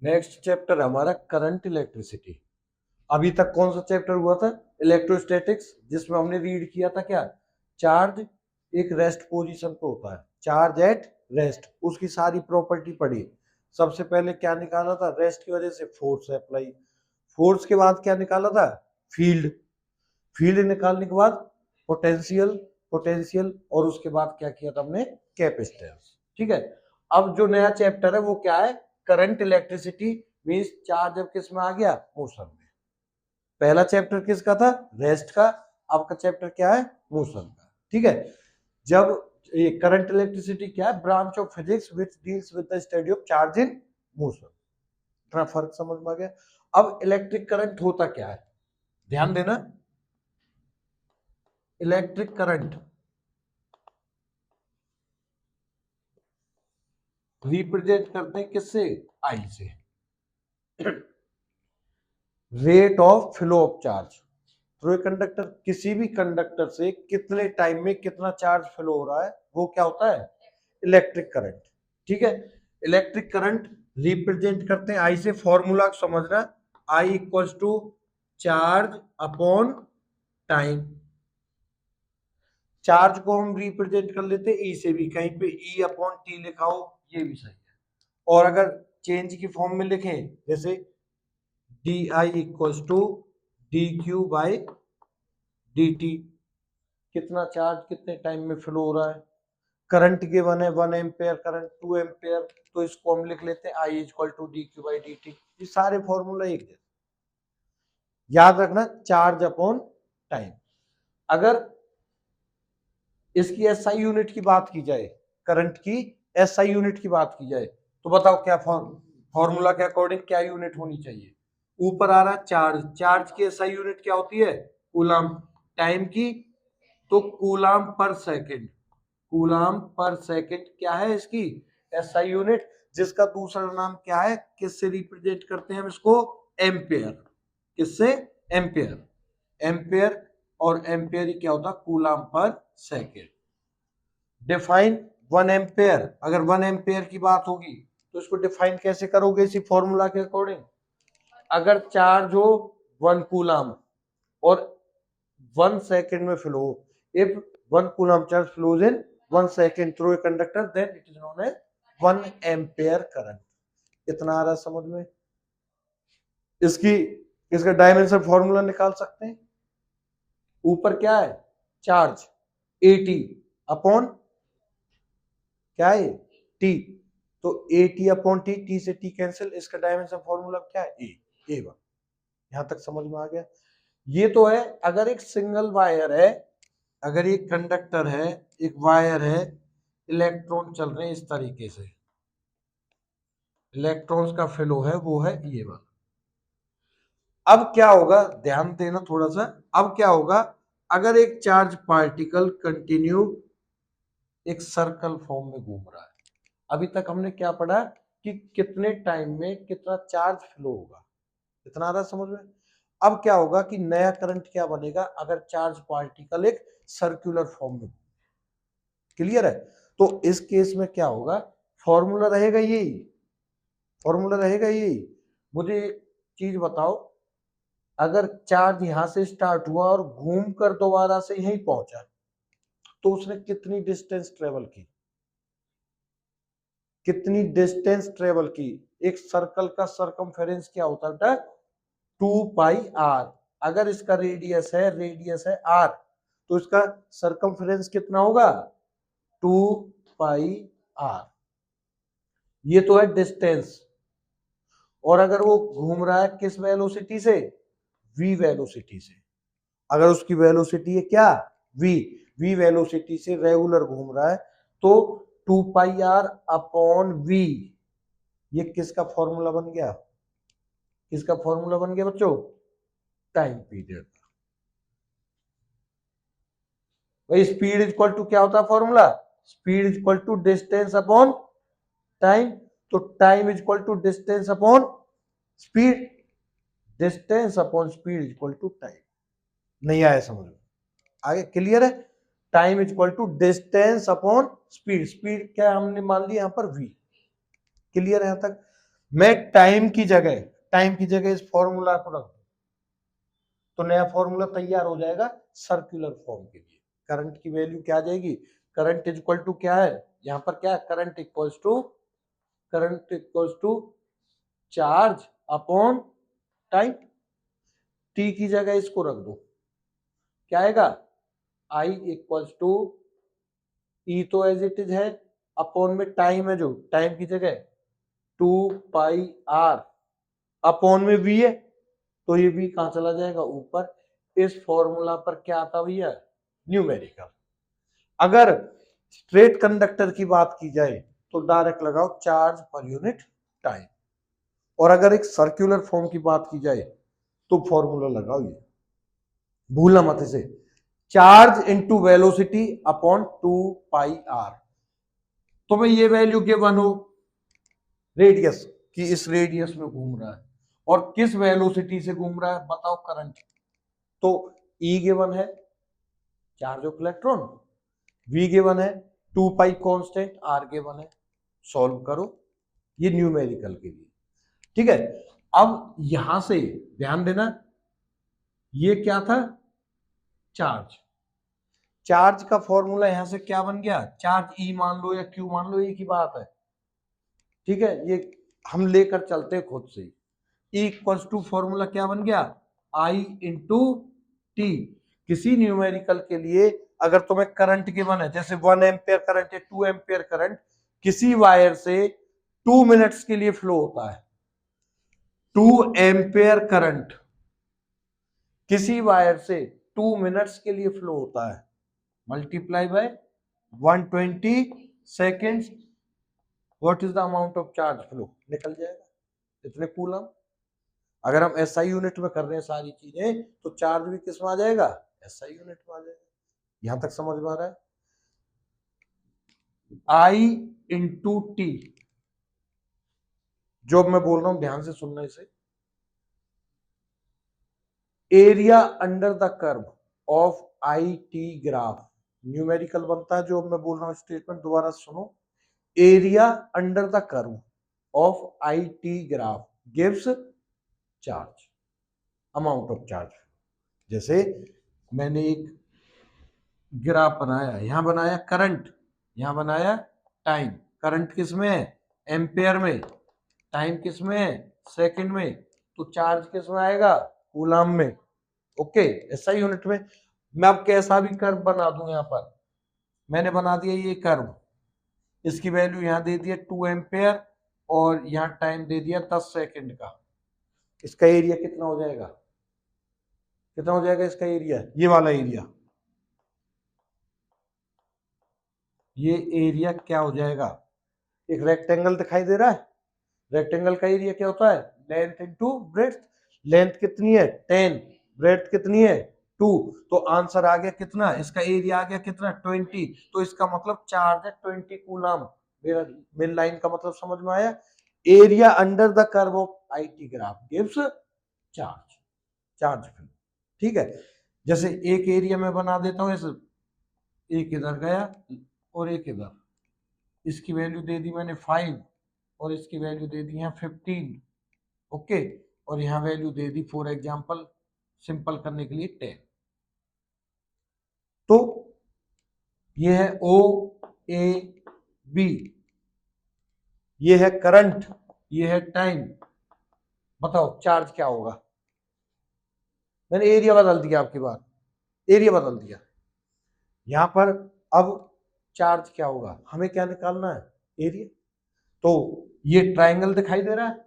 Next chapter हमारा current electricity. अभी तक कौन सा चैप्टर हुआ था? इलेक्ट्रोस्टैटिक्स, जिसमें हमने रीड किया था क्या? चार्ज एक रेस्ट पोजीशन पे होता है, चार्ज एट रेस्ट, उसकी सारी प्रॉपर्टी पढ़ी। सबसे पहले क्या निकाला था? रेस्ट की वजह से फोर्स अप्लाई, फोर्स के बाद क्या निकाला था? फील्ड, फील्ड निकालने के बाद पोटेंशियल, पोटेंशियल, और उसके बाद क्या किया था हमने? कैपेसिटेंस। ठीक है, अब जो नया चैप्टर है वो क्या है? करंट इलेक्ट्रिसिटी, मींस चार्ज अब किस में आ गया? मोशन में। पहला चैप्टर किसका था? रेस्ट का। आपका चैप्टर क्या है? मोशन का। ठीक है, जब ये करंट इलेक्ट्रिसिटी क्या है? Branch of physics which deals with the study of charge in motion. इतना फर्क समझ में आ गया। अब इलेक्ट्रिक करंट होता क्या है? ध्यान देना, इलेक्ट्रिक करंट रिप्रेजेंट करते हैं किससे? आई से। Rate of flow of charge through a conductor, किसी भी कंडक्टर से कितने टाइम में कितना चार्ज फ्लो हो रहा है, वो क्या होता है? Electric current. ठीक है, इलेक्ट्रिक करंट रिप्रेजेंट करते हैं आई से। फॉर्मूला समझना, I equals to charge upon time. Charge को हम रिप्रेजेंट कर लेते हैं ई से भी, कहीं पे ई अपॉन टी लिखा हो ये भी सही है। और अगर चेंज की फॉर्म में लिखें, जैसे D I equals to D Q by D T, कितना चार्ज कितने टाइम में फ्लो हो रहा है। करंट गिवन है 1 एम्पेयर करंट, 2 एम्पेयर, तो इसको हम लिख लेते हैं I equal to D Q by D t. ये सारे फॉर्मूला एक जैसे, याद रखना, चार्ज अपॉन टाइम। अगर इसकी एसआई यूनिट की बात की जाए, करंट की एसआई यूनिट की बात की जाए, तो बताओ क्या फॉर्मूला के अकॉर्डिंग क्या यूनिट होनी चाहिए? ऊपर आ रहा चार्ज, चार्ज की एसआई यूनिट क्या होती है? कूलाम। टाइम की तो कूलाम पर सेकंड, कूलाम पर सेकंड क्या है इसकी? एसआई यूनिट, जिसका दूसरा नाम क्या है? किससे रिप्रेजेंट करते हैं हम इसको? एम्पेयर। किससे? एम्पेयर। एम्पेयर, और एम्पेयर ही क्या होता? कूलाम पर सेकंड। डिफाइन 1 एम्पेयर, अगर 1 एम्पेयर की बात होगी तो इसको डिफाइन कैसे करोगे? इसी फॉर्मूला के अकॉर्डिंग, अगर चार्ज हो 1 कूलाम और 1 सेकंड में flow, if 1 coulomb charge flows in 1 second through a conductor, then it is known as 1 ampere current. इतना आ रहा समझ में? इसकी इसका डायमेंशन फॉर्मूला निकाल सकते हैं। ऊपर क्या है? चार्ज AT अपॉन क्या है? T, तो AT अपॉन T, T से T कैंसिल, इसका डायमेंशन फॉर्मूला क्या है? A1। यहां तक समझ में आ गया? ये तो है अगर एक सिंगल वायर है, अगर एक कंडक्टर है, एक वायर है, इलेक्ट्रॉन चल रहे हैं इस तरीके से, इलेक्ट्रॉन्स का फ्लो है वो है ये वाला। अब क्या होगा, ध्यान देना थोड़ा सा। अब क्या होगा अगर एक चार्ज पार्टिकल कंटिन्यू एक सर्कल फॉर्म में घूम रहा है? अभी तक हमने क्या पढ़ा कि कितने टाइम में कितना चार्ज फ्लो होगा, इतना आ रहा समझ में? अब क्या होगा कि नया करंट क्या बनेगा अगर चार्ज पार्टिकल एक सर्कुलर फॉर्म में। क्लियर है? तो इस केस में क्या होगा? फॉर्मूला रहेगा यही, फॉर्मूला रहेगा यही। मुझे एक चीज बताओ, अगर चार्ज यहां से स्टार्ट हुआ और घूम कर दोबारा से यहीं पहुंचा, तो उसने कितनी डिस्टेंस ट्रेवल की? कितनी डिस्टेंस ट्रेवल की? एक सर्कल का सरकमफेरेंस क्या होता है बेटा? 2πr। अगर इसका रेडियस है r, तो इसका सरकमफेरेंस कितना होगा? 2πr। ये तो है डिस्टेंस। और अगर वो घूम रहा है किस वेलोसिटी से? v वेलोसिटी से। अगर उसकी वेलोसिटी है क्या? v वेलोसिटी से रेगुलर घूम रहा है, तो 2πr अपॉन v, ये किसका फॉर्मूला बन गया? किसका फॉर्मूला बन गया बच्चों? Time period. भाई स्पीड इक्वल टू क्या होता है formula? Speed equal to distance upon time. तो time equal to distance upon speed, distance upon speed equal to time. नहीं आया समझ में? आगे क्लियर है? Time equal to distance upon speed, speed क्या हमने मान लिया यहां पर v। क्लियर है यहां तक? मैं टाइम की जगह इस फॉर्मूला को रख दूं तो नया फॉर्मूला तैयार हो जाएगा सर्कुलर फॉर्म के लिए। करंट की वैल्यू क्या आ जाएगी, करंट इज इक्वल टू क्या है, यहां पर क्या है, current equals to charge upon time. T की जगह इसको रख दो, क्या आएगा, आई इक्वल्स टू ई तो एज इट इज है, अपॉन में टाइम है, जो टाइम की जगह 2 पाई आर, अपॉन में वी है तो ये वी कहां चला जाएगा ऊपर। इस फॉर्मूला पर क्या आता भैया, न्यूमेरिकल। अगर स्ट्रेट कंडक्टर की बात की जाए तो डायरेक्ट लगाओ चार्ज पर यूनिट टाइम, और अगर एक सर्कुलर फॉर्म की बात की जाए तो फॉर्मूला लगाओ ये, भूलना मत इसे, charge into velocity upon 2 pi R. तो मैं ये वैल्यू गिवन हो रेडियस कि इस रेडियस में घूम रहा है और किस वेलोसिटी से घूम रहा है बताओ, करंट। तो E गिवन है charge of electron, V given है 2 पाई कांस्टेंट, R गिवन है, सॉल्व करो, ये न्यूमेरिकल के लिए, ठीक है। अब यहां से ध्यान देना, ये क्या था, चार्ज का फॉर्मूला यहां से क्या बन गया, चार्ज E मान लो या Q मान लो, एक ही बात है, ठीक है। ये हम लेकर चलते हैं खुद से। E इक्वल्स टू फॉर्मूला क्या बन गया, I इंटू टी। किसी न्यूमेरिकल के लिए अगर तुम्हें करंट गिवन है, जैसे 1 एम्पियर करंट है, 2 एम्पियर करंट किसी वायर से 2 मिनट्स के लिए फ्लो होता है, 2 एम्पियर करंट किसी वायर से 2 मिनट्स के लिए फ्लो होता है, multiply by 120 seconds, what is the amount of charge flow, निकल जाएगा इतने कूलम। अगर हम एसआई यूनिट में कर रहे हैं सारी चीजें तो चार्ज भी किस में आ जाएगा, एसआई यूनिट में आ जाएगा। यहां तक समझ में आ रहा है, आई इंटू टी, जो मैं बोल रहा हूं ध्यान से सुनना इसे, area under the curve of I T graph, numerical बनता है जो मैं बोल रहा हूं स्टेटमेंट, दोबारा सुनो, area under the curve of I T graph gives charge, amount of charge. जैसे मैंने एक ग्राफ बनाया, यहां बनाया करंट, यहां बनाया टाइम, करंट किस में है, एम्पेयर में, टाइम किस में है, सेकंड में, तो चार्ज किस में आएगा, कूलम में, ओके, ऐसा यूनिट में। मैं अब कैसा भी कर्व बना दूं, यहां पर मैंने बना दिया ये कर्व, इसकी वैल्यू यहां दे दिया 2 एम्पेयर और यहां टाइम दे दिया 10 सेकंड का, इसका एरिया कितना हो जाएगा, कितना हो जाएगा इसका एरिया, ये वाला एरिया, ये एरिया क्या हो जाएगा, एक रेक्टेंगल दिखाई दे रहा है, रेक्टेंगल का एरिया क्या होता है, लेंथ इनटू ब्रेड्थ, लेंथ कितनी है 10, ब्रेड्थ कितनी है 2, तो आंसर आ गया कितना, इसका एरिया आ गया कितना 20, तो इसका मतलब चार्ज है 20 कूलम। मेरा मेन लाइन का मतलब समझ में आया, area under the curve of IT graph gives charge, charge, ठीक है। जैसे एक एरिया में बना देता हूं ऐसे, एक इधर गया और एक इधर, इसकी वैल्यू दे दी मैंने 5 और इसकी वैल्यू दे दी है 15, ओके, और यहां value they the for example simple करने के लिए 10। तो ये है ओ ए बी, ये है करंट, ये है टाइम, बताओ चार्ज क्या होगा। मैंने एरिया बदल दिया, आपकी बात, एरिया बदल दिया, यहां पर अब चार्ज क्या होगा, हमें क्या निकालना है, एरिया। तो ये ट्राइंगल दिखाई दे रहा है,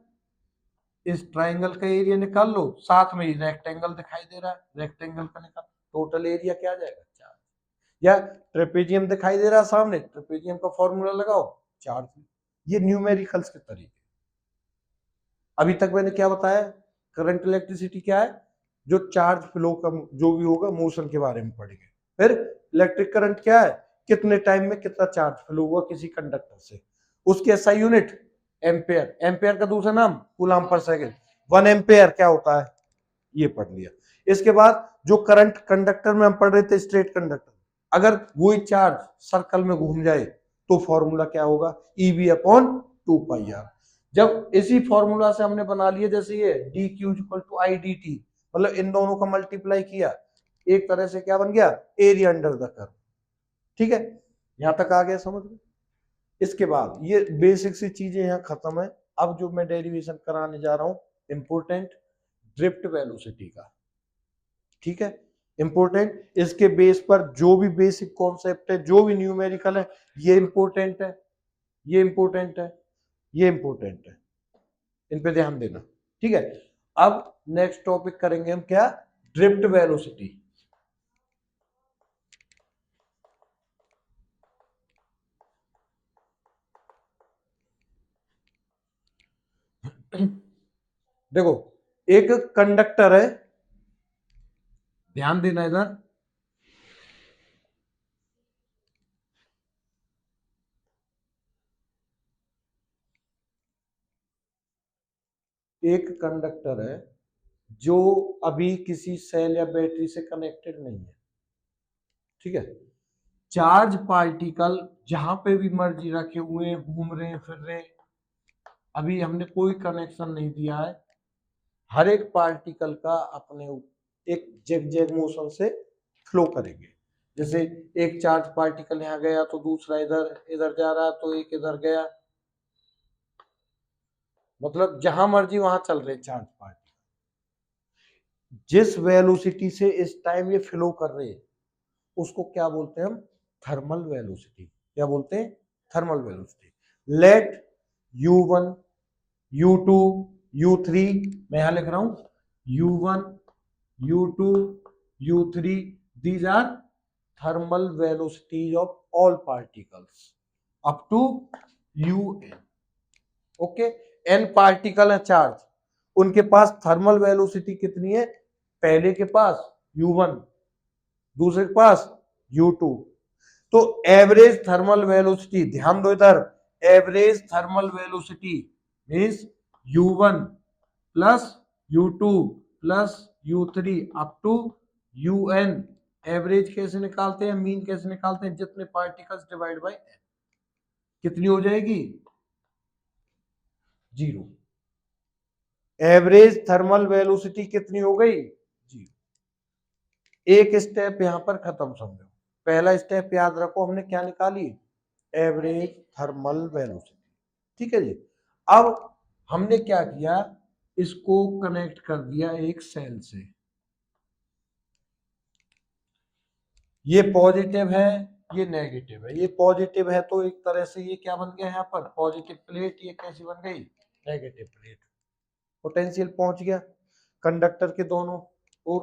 इस ट्राइंगल का एरिया निकाल लो, साथ में ही रेक्टेंगल दिखाई दे रहा है, रेक्टेंगल का निकाल, टोटल एरिया क्या आ जाएगा, चार्ज। या ट्रेपेजियम दिखाई दे रहा है सामने, ट्रेपेजियम का फॉर्मूला लगाओ, चार्ज। ये न्यूमेरिकल्स के तरीके। अभी तक मैंने क्या बताया, करंट इलेक्ट्रिसिटी क्या है, जो चार्ज फ्लो का जो भी होगा मोशन के बारे में पढ़ेंगे। फिर इलेक्ट्रिक करंट क्या है, कितने टाइम में कितना चार्ज फ्लो हुआ किसी कंडक्टर से, उसकी एसआई यूनिट एम्पेयर, एम्पेयर का दूसरा नाम कूलम पर सेकंड, 1 एम्पेयर क्या होता है, ये पढ़ लिया। इसके बाद जो करंट कंडक्टर में हम पढ़ रहे थे स्ट्रेट कंडक्टर, अगर वही चार्ज सर्कल में घूम जाए तो फॉर्मूला क्या होगा, ईबी अपॉन 2 पाई आर। जब इसी फॉर्मूला से हमने बना लिया, जैसे ये D Q equal to I D T, मतलब इन दोनों का मल्टीप्लाई किया, एक तरह से क्या बन गया, एरिया अंडर द कर्व। ठीक है, यहां तक आ गया समझ में। इसके बाद ये बेसिक सी चीजें यहाँ खत्म है। अब जो मैं डेरिवेशन कराने जा रहा हूं, इंपोर्टेंट, ड्रिफ्ट वेलोसिटी का। ठीक है, इंपोर्टेंट, इसके बेस पर जो भी बेसिक कॉन्सेप्ट है, जो भी न्यूमेरिकल है, ये इंपोर्टेंट है, ये इंपोर्टेंट है, ये इंपोर्टेंट है, इन पे ध्यान देना। ठीक है, अब नेक्स्ट टॉपिक करेंगे हम क्या, ड्रिफ्ट वेलोसिटी। देखो, एक कंडक्टर है, ध्यान देना इधर, एक कंडक्टर है जो अभी किसी सेल या बैटरी से कनेक्टेड नहीं है। ठीक है, चार्ज पार्टिकल जहां पे भी मर्जी रखे हुए हैं, घूम रहे हैं, फिर रहे हैं, अभी हमने कोई कनेक्शन नहीं दिया है, हर एक पार्टिकल का अपने एक जेग मोशन से फ्लो करेंगे। जैसे एक चार्ज पार्टिकल यहाँ गया तो दूसरा इधर इधर जा रहा है, तो एक इधर गया, मतलब जहां मर्जी वहां चल रहे चार्ज पार्टिकल। जिस वेलोसिटी से इस टाइम ये फ्लो कर रहे हैं उसको क्या बोलते हैं हम, थर्मल वेलोसिटी। क्या बोलते हैं, thermal velocity. Late u1 u2 u3, मैं यहां लिख रहा हूं u1 u2 u3, these are thermal velocities of all particles up to un। Okay, n particle है चार्ज, उनके पास थर्मल वेलोसिटी कितनी है, पहले के पास u1, दूसरे के पास u2, तो एवरेज थर्मल वेलोसिटी, ध्यान दो इधर, average thermal velocity means u1 plus u2 plus u3 up to un। Average कैसे निकालते हैं, मीन कैसे निकालते हैं, जितने पार्टिकल्स डिवाइड बाय n, कितनी हो जाएगी, 0। एवरेज थर्मल वेलोसिटी कितनी हो गई, 0। एक स्टेप यहां पर खत्म समझो, पहला स्टेप याद रखो, हमने क्या निकाली, एवरेज थर्मल वेलोसिटी। ठीक है जी, अब हमने क्या किया, इसको कनेक्ट कर दिया एक सेल से, ये पॉजिटिव है, ये नेगेटिव है, ये पॉजिटिव है तो एक तरह से ये क्या बन गया यहाँ पर, पॉजिटिव प्लेट, ये कैसी बन गई, नेगेटिव प्लेट। पोटेंशियल पहुंच गया कंडक्टर के दोनों ओर।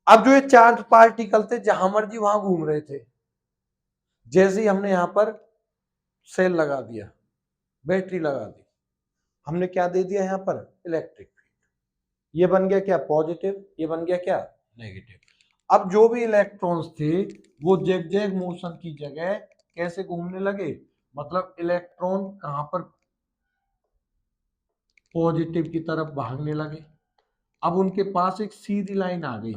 अब जो ये चार्ज पार्टिकल थे जहां मर्जी वहां घूम रहे थे, जैसे ही हमने यहां पर सेल लगा दिया, बैटरी लगा दी, हमने क्या दे दिया यहाँ पर, इलेक्ट्रिक फील्ड, ये बन गया क्या, पॉजिटिव, ये बन गया क्या, नेगेटिव। अब जो भी इलेक्ट्रॉन्स थे वो जेग मोशन की जगह कैसे घूमने लगे, मतलब इलेक्ट्रॉन कहां पर, पॉजिटिव की तरफ भागने लगे। अब उनके पास एक सीधी लाइन आ गई,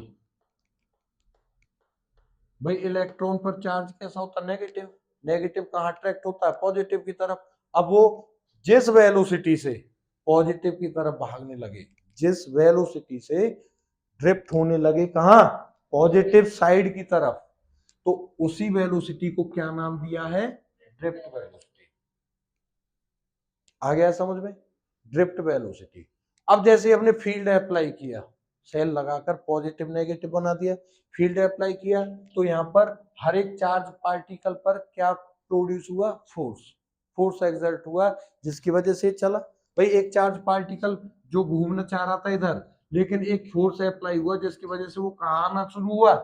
भाई इलेक्ट्रॉन पर चार्ज कैसा होता है, नेगेटिव, नेगेटिव कहाँ अट्रैक्ट होता है, पॉजिटिव की तरफ। अब वो जिस वेलोसिटी से पॉजिटिव की तरफ भागने लगे, जिस वेलोसिटी से ड्रिफ्ट होने लगे कहा, पॉजिटिव साइड की तरफ, तो उसी वेलोसिटी को क्या नाम दिया है, ड्रिफ्ट वेलोसिटी। आ गया समझ में, ड्रिफ्ट वेलोसिटी। अब जैसे हमने फील्ड अप्लाई किया, सेल लगाकर पॉजिटिव नेगेटिव बना दिया, फील्ड अप्लाई किया, तो यहाँ पर हर एक चार्ज पार्टिकल पर क्या प्रोड्यूस हुआ, फोर्स, फोर्स एक्सर्ट हुआ, जिसकी वजह से चला। भाई एक चार्ज पार्टिकल जो घूमना चाह रहा था इधर, लेकिन एक फोर्स अप्लाई हुआ जिसकी वजह से वो कहाँ आना शुरू हुआ,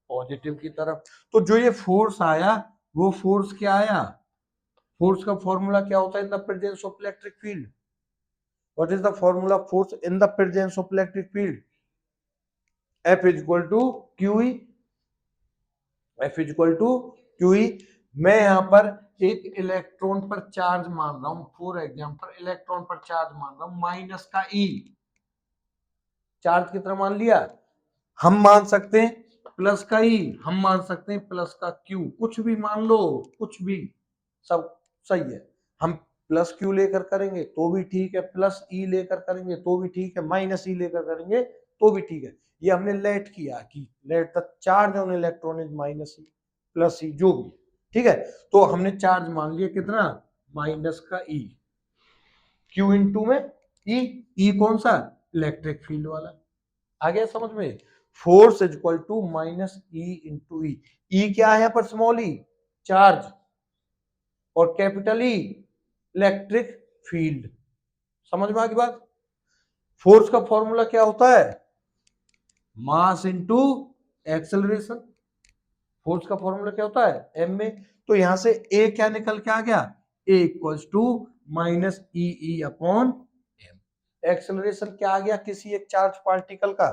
पॉजिटिव की तरफ। तो जो ये फोर्स आया, वो फोर्स क्या आया, फोर्स का फॉर्मूला क्या होता है in the presence of electric field, what is the formula of force in the presence of electric field, F is equal to QE, F is equal to QE। मैं यहां पर एक इलेक्ट्रॉन पर charge मान रहा हूं, फॉर एग्जांपल इलेक्ट्रॉन पर charge मान रहा हूं माइनस का E, चार्ज कितना मान लिया, हम मान सकते हैं प्लस का E, हम मान सकते हैं प्लस का Q, कुछ भी मान लो, कुछ भी, सब सही है। हम प्लस क्यू लेकर करेंगे तो भी ठीक है, प्लस ई लेकर करेंगे तो भी ठीक है, माइनस ई लेकर करेंगे तो भी ठीक है। ये हमने लेट किया कि let the charge on electron is minus e plus e जो भी, ठीक है। तो हमने चार्ज मान लिया कितना, माइनस का ई, क्यू इंटू में ई, ई कौन सा, इलेक्ट्रिक फील्ड वाला। आ गया समझ में, force is equal to minus e into E. E क्या है यहाँ पर, स्मॉल ई चार्ज, और कैपिटल ई इलेक्ट्रिक फील्ड। समझ में आ गई बात। फोर्स का फॉर्मूला क्या होता है, मास इंटू एक्सेलरेशन। फोर्स का फॉर्मूला क्या होता है, एम में। तो यहां से ए क्या निकल के आ गया, a equals to minus e upon m. Acceleration क्या आ गया किसी एक चार्ज पार्टिकल का,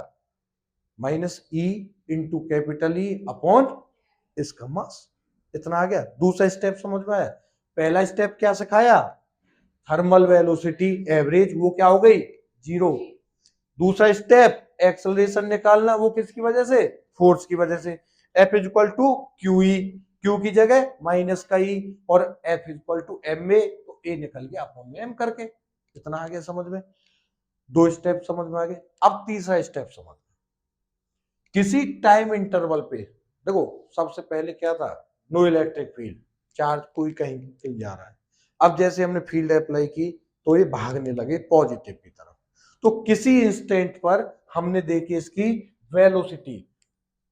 minus e into capital E upon इसका मास। इतना आ गया। दूसरा स्टेप समझ में आया। पहला स्टेप क्या सिखाया, थर्मल वेलोसिटी एवरेज, वो क्या हो गई, जीरो। दूसरा स्टेप एक्सेलरेशन निकालना, वो किसकी वजह से, फोर्स की वजह से। F is equal to Q E, Q की जगह माइनस का ई, और F is equal to M A, तो ए निकल गया अपॉन में एम करके। इतना आ गया समझ में। दो स्टेप समझ में आ गए। अब तीसरा स्टेप समझ, किसी टाइम इंटरवल पे, देखो सबसे पहले क्या था, नो इलेक्ट्रिक फील्ड, चार्ज कोई कहीं कहीं जा रहा है। अब जैसे हमने फील्ड अप्लाई की तो ये भागने लगे पॉजिटिव की तरफ। तो किसी इंस्टेंट पर हमने देखी इसकी वेलोसिटी,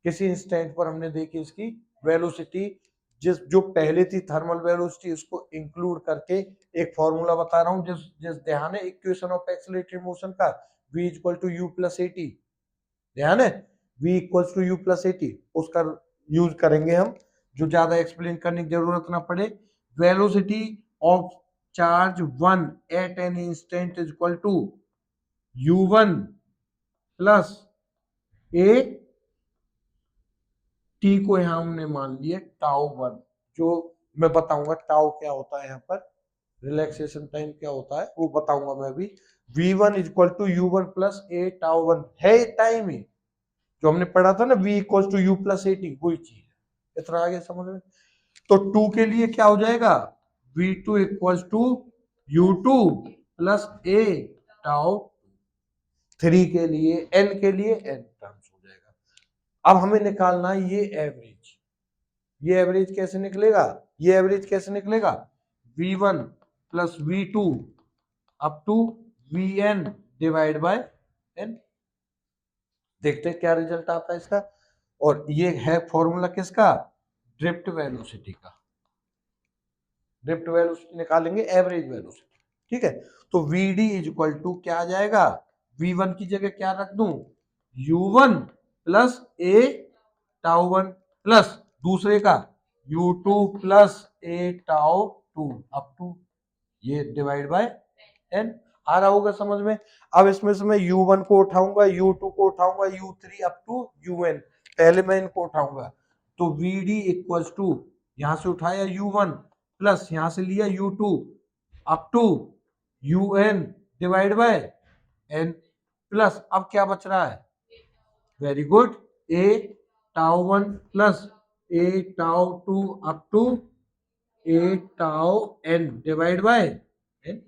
किसी इंस्टेंट पर हमने देखी इसकी वेलोसिटी, जिस जो पहले थी थर्मल वेलोसिटी, उसको इंक्लूड करके एक फॉर्मूला बता रहा हूं, जिस जिस ध्यान है इक्वेशन ऑफ एक्सीलरेटेड मोशन का, v equal to u plus AT, ध्यान है, v equals to u plus AT, उसका यूज करेंगे हम, जो ज्यादा एक्सप्लेन करने की जरूरत ना पड़े। Velocity of charge 1 at an instant is equal to u1 plus A T को यहां हमने मान लिया टाउ 1, जो मैं बताऊंगा टाउ क्या होता है, यहाँ पर रिलैक्सेशन टाइम क्या होता है वो बताऊंगा मैं भी। v1 is equal to u1 plus A tau 1 है टाइम ही, जो हमने पढ़ा था ना, v equal to u plus A T, वही चीज है। इतना आगे समझ में। तो 2 के लिए क्या हो जाएगा, v2 equal to u2 plus A tau, 3 के लिए, n के लिए n टर्म्स हो जाएगा। अब हमें निकालना है ये एवरेज। ये एवरेज कैसे निकलेगा, ये एवरेज कैसे निकलेगा, v1 plus v2 up to vn divide by n। देखते हैं क्या रिजल्ट आता है इसका। और ये है फॉर्मूला किसका, ड्रिफ्ट वेलोसिटी का। ड्रिफ्ट वेलोसिटी निकालेंगे, एवरेज वेलोसिटी, ठीक है। तो vd इज इक्वल टू क्या आ जाएगा, v1 की जगह क्या रख दूं, u1 plus A tau 1 plus दूसरे का u2 plus A tau 2 up to ये डिवाइड बाय n। आ रहा होगा समझ में। अब इसमें से मैं u1 को उठाऊंगा, u2 को उठाऊंगा, u3 अप टू un, पहले मैं इनको उठाऊंगा। तो vd इक्वल्स टू, यहां से उठाया u1 प्लस यहां से लिया u2 up to un divide by n plus, अब क्या बच रहा है, very good, a tau 1 plus a tau 2 up to a tau n divide by n।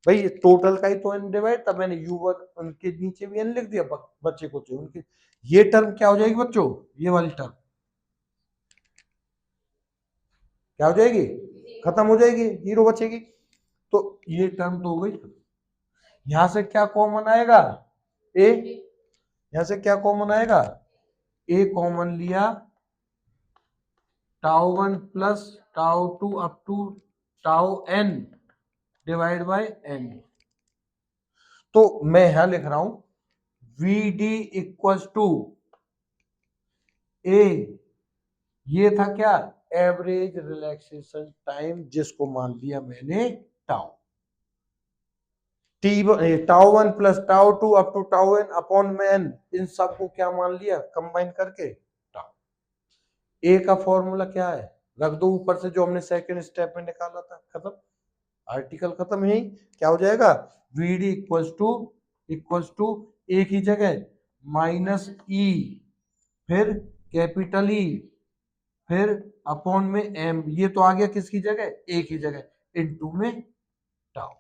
भाई टोटल का ही तो n डिवाइड था, मैंने u1 उनके नीचे भी n लिख दिया, बच्चे को चाहिए उनके। ये टर्म क्या हो जाएगी बच्चों, ये वाली टर्म क्या हो जाएगी, खत्म हो जाएगी, जीरो बचेगी। तो ये टर्म तो हो गई। यहां से क्या कॉमन आएगा, a, यहां से क्या कॉमन आएगा, a कॉमन लिया, tau 1 plus tau 2 up to tau n divide by n। तो मैं यहां लिख रहा हूं vd इक्वल्स टू a, ये था क्या, एवरेज रिलैक्सेशन टाइम, जिसको मान लिया मैंने tau, tau 1 plus tau 2 up to tau n upon में n, इन सबको क्या मान लिया कंबाइन करके टाउ। ए का फॉर्मूला क्या है, रख दो ऊपर से, जो हमने सेकंड स्टेप में निकाला था, खत्म, आर्टिकल खत्म। यही क्या हो जाएगा, vd इक्वल्स टू ए की जगह माइनस ई, फिर कैपिटल ई, फिर अपॉन में m, ये तो आ गया किसकी जगह, ए की जगह, इनटू में टाउ।